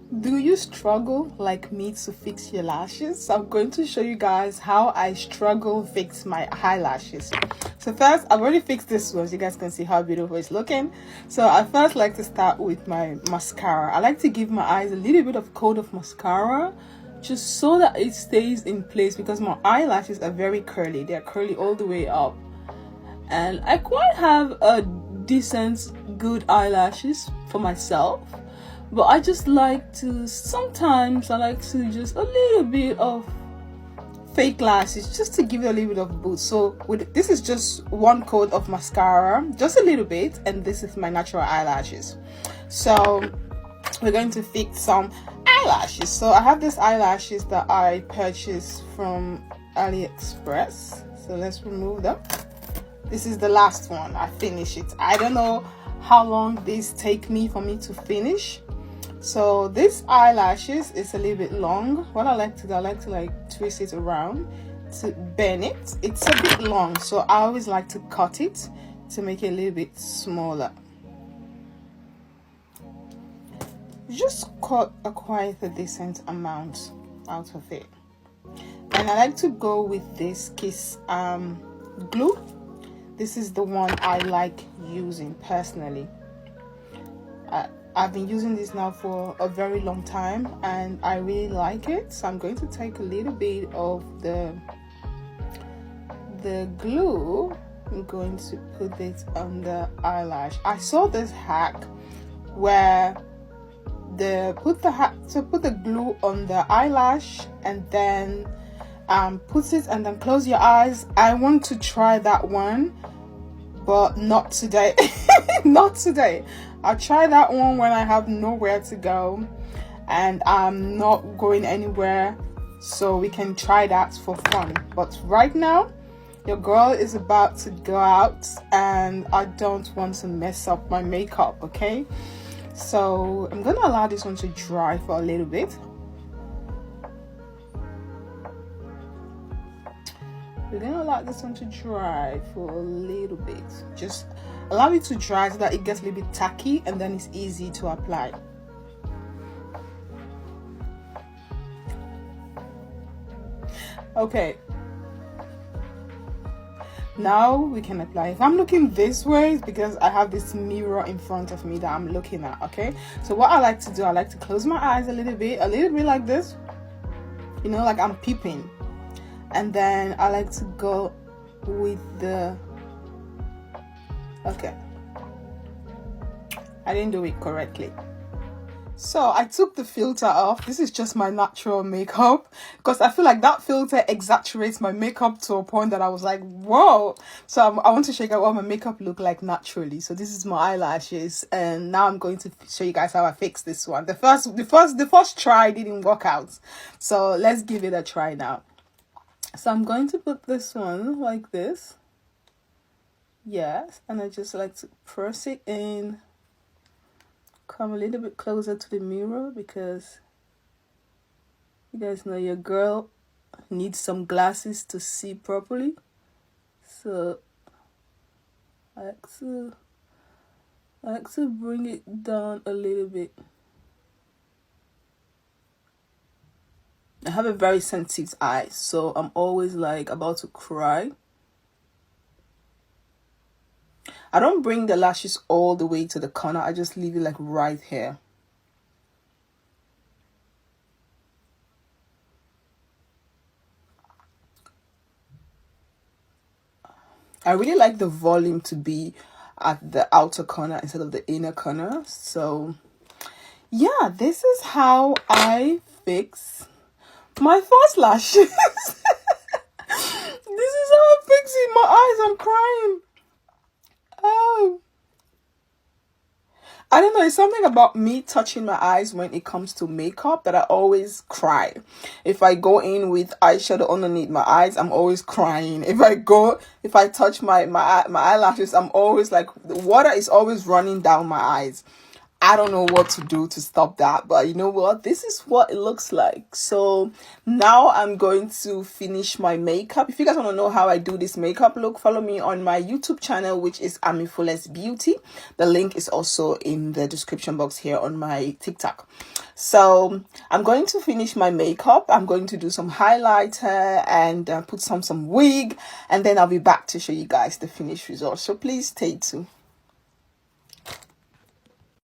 Do you struggle like me to fix your lashes? So I'm going to show you guys how I struggle fix my eyelashes. So first, I've already fixed this one so you guys can see how beautiful it's looking. So I first like to start with my mascara. I like to give my eyes a little bit of coat of mascara just so that it stays in place, because my eyelashes are very curly. They're curly all the way up, and I quite have a decent good eyelashes for myself, but I just like to, sometimes I like to just a little bit of fake lashes just to give it a little bit of boost. So with this is just one coat of mascara, just a little bit, and this is my natural eyelashes. So we're going to fix some eyelashes. So I have these eyelashes that I purchased from AliExpress, so let's remove them. This is the last one. I finish it. I don't know how long this take me for me to finish. So this eyelashes is a little bit long. What I like to do, I like to like twist it around to bend it. It's a bit long, so I always like to cut it to make it a little bit smaller. Just cut a quite a decent amount out of it. And I like to go with this Kiss glue. This is the one I like using personally. I've been using this now for a very long time and I really like it. So I'm going to take a little bit of the glue. I'm going to put it on the eyelash. I saw this hack where put the glue on the eyelash and then put it and then close your eyes. I want to try that one, but not today. Not today. I'll try that one when I have nowhere to go and I'm not going anywhere, so we can try that for fun. But right now your girl is about to go out and I don't want to mess up my makeup, okay? So I'm gonna allow this one to dry for a little bit. We're gonna allow this one to dry for a little bit. Just allow it to dry so that it gets a little bit tacky and then it's easy to apply. Okay, now we can apply. If I'm looking this way, it's because I have this mirror in front of me that I'm looking at. Okay, so what I like to do, I like to close my eyes a little bit like this, you know, like I'm peeping. And then I like to go with the, okay, I didn't do it correctly. So I took the filter off. This is just my natural makeup because I feel like that filter exaggerates my makeup to a point that I was like, whoa. So I want to show you guys what my makeup look like naturally. So this is my eyelashes, and now I'm going to show you guys how I fix this one. The first try didn't work out, so let's give it a try now. So I'm going to put this one like this. Yes, and I just like to press it in. Come a little bit closer to the mirror because you guys know your girl needs some glasses to see properly. So I like to bring it down a little bit. I have a very sensitive eye, so I'm always like about to cry. I don't bring the lashes all the way to the corner. I just leave it like right here. I really like the volume to be at the outer corner instead of the inner corner. So yeah, this is how I fix my false lashes. This is how I'm fixing my eyes. I'm crying. Oh, I don't know, it's something about me touching my eyes when it comes to makeup that I always cry. If I go in with eyeshadow underneath my eyes, I'm always crying. If I touch my eyelashes, I'm always like, the water is always running down my eyes. I don't know what to do to stop that, but you know what? This is what it looks like. So now I'm going to finish my makeup. If you guys want to know how I do this makeup look, follow me on my YouTube channel, which is AmifullestBeauty. The link is also in the description box here on my TikTok. So I'm going to finish my makeup. I'm going to do some highlighter and put some wig, and then I'll be back to show you guys the finished result. So please stay tuned.